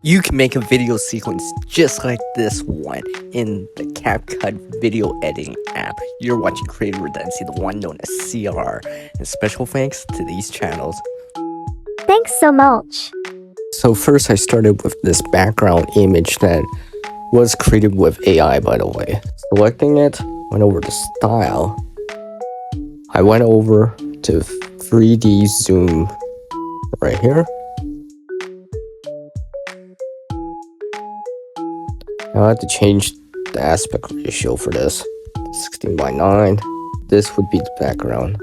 You can make a video sequence just like this one in the CapCut video editing app. You're watching Creative Redundancy, the one known as CR, and special thanks to these channels. Thanks so much. So first I started with this background image that was created with AI, by the way. Selecting it, went over to style. I went over to 3D zoom right here. I have to change the aspect ratio for this. 16:9. This would be the background.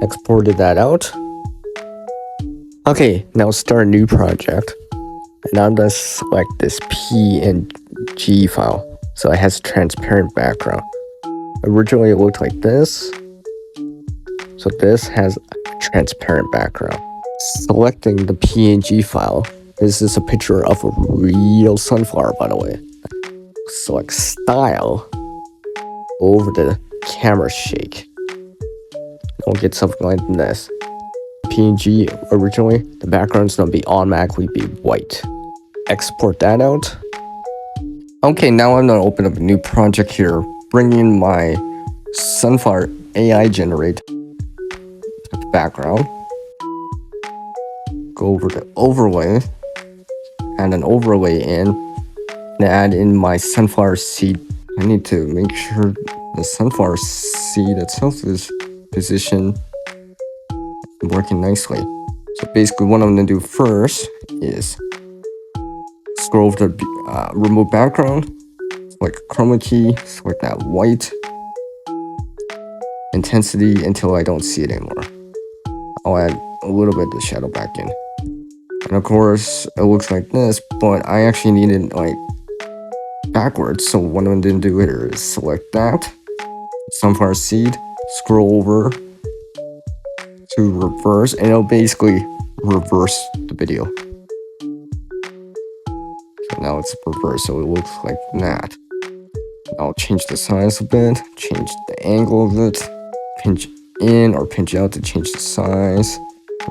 Exported that out. Okay, now start a new project. And I'm gonna select this PNG file. So it has a transparent background. Originally it looked like this. So this has a transparent background. Selecting the PNG file. This is a picture of a real sunflower, by the way. Select style. Over the camera shake. We'll get something like this. PNG originally, the background's gonna be automatically be white. Export that out. Okay, now I'm gonna open up a new project here. Bring in my sunflower AI generate background. Go over to overlay. Add an overlay in. And add in my sunflower seed. I need to make sure the sunflower seed itself is positioned working nicely. So basically what I'm gonna do first is scroll over to remove background, select chroma key, select that white, intensity until I don't see it anymore. I'll add a little bit of the shadow back in. And of course it looks like this, but I actually need it like backwards. So what I'm gonna do here is select that, sunflower seed, scroll over to reverse, and it'll basically reverse the video. So now it's reversed, so it looks like that. I'll change the size a bit, change the angle of it, pinch in or pinch out to change the size,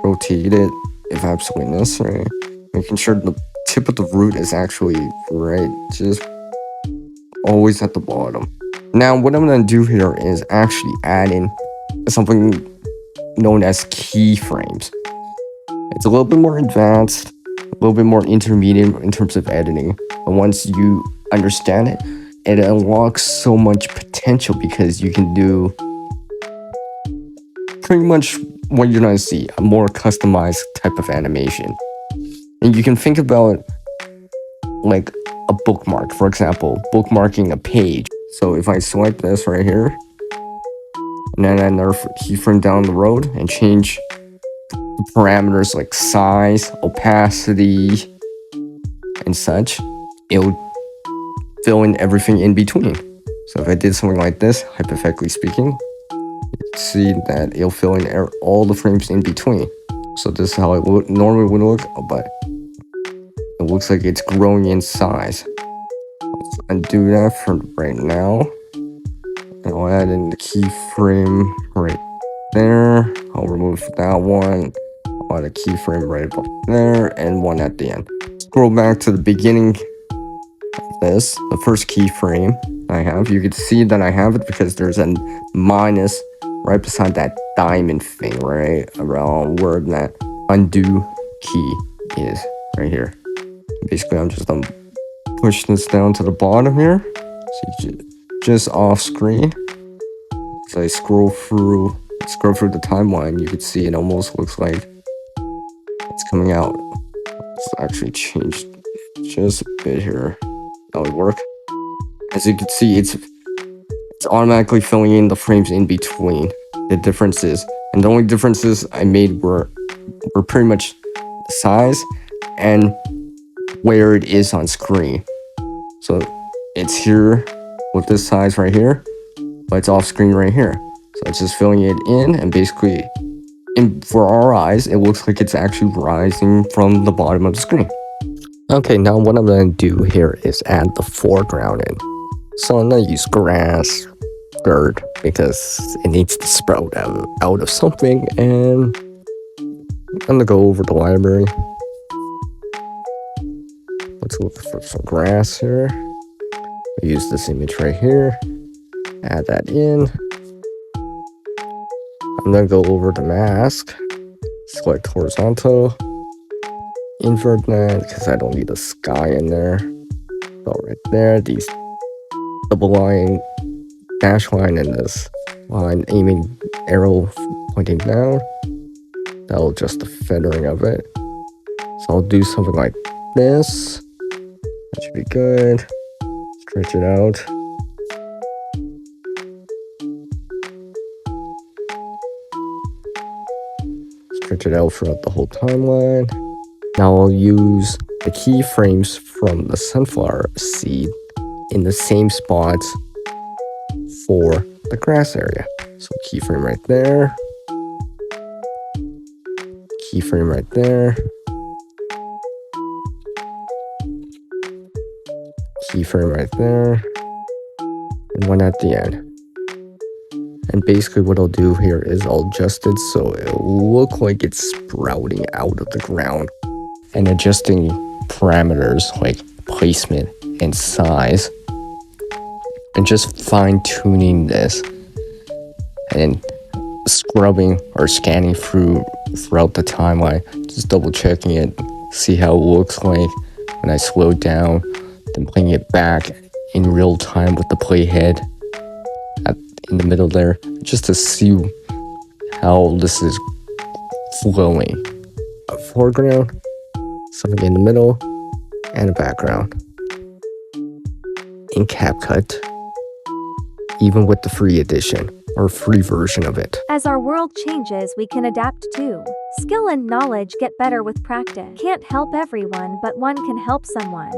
rotate it if absolutely necessary, making sure the tip of the root is actually right, just always at the bottom. Now what I'm gonna do here is actually add in something known as keyframes. It's a little bit more advanced, a little bit more intermediate in terms of editing, but once you understand it, it unlocks so much potential because you can do pretty much what you're gonna see, a more customized type of animation. And you can think about like a bookmark, for example, bookmarking a page. So if I select this right here, and then another keyframe down the road and change the parameters like size, opacity, and such, it'll fill in everything in between. So if I did something like this, hypothetically speaking, you see that it'll fill in all the frames in between. So this is how it normally would look, but it looks like it's growing in size. Let's undo that for right now. And I'll add in the keyframe right there. I'll remove that one. I'll add a keyframe right above there and one at the end. Scroll back to the beginning of this, the first keyframe I have. You can see that I have it because there's a minus right beside that diamond thing, right around where that undo key is, right here. Basically, I'm just gonna push this down to the bottom here. So just off screen. As I scroll through the timeline, you can see it almost looks like it's coming out. Let's actually change just a bit here. That would work. As you can see, it's automatically filling in the frames in between the differences, and the only differences I made were pretty much the size and where it is on screen. So it's here with this size right here, but it's off screen right here. So it's just filling it in, and basically for our eyes it looks like it's actually rising from the bottom of the screen. Okay, now what I'm gonna do here is add the foreground in. So I'm gonna use grass, dirt, because it needs to sprout out of something, and I'm gonna go over the library, look for some grass here. Use this image right here. Add that in. I'm gonna go over the mask. Select horizontal. Invert that because I don't need a sky in there. So right there, these double line, dash line, and this line aiming arrow pointing down. That'll adjust the feathering of it. So I'll do something like this. That should be good. Stretch it out. Stretch it out throughout the whole timeline. Now I'll use the keyframes from the sunflower seed in the same spots for the grass area. So keyframe right there. Keyframe right there. Keyframe right there. And one at the end. And basically what I'll do here is I'll adjust it so it'll look like it's sprouting out of the ground. And adjusting parameters like placement and size. And just fine tuning this. And scrubbing or scanning throughout the timeline. Just double checking it. See how it looks like when I slow down. Then playing it back in real time with the playhead in the middle there, just to see how this is flowing. A foreground, something in the middle, and a background. In CapCut, even with the free edition or free version of it. As our world changes, we can adapt too. Skill and knowledge get better with practice. Can't help everyone, but one can help someone.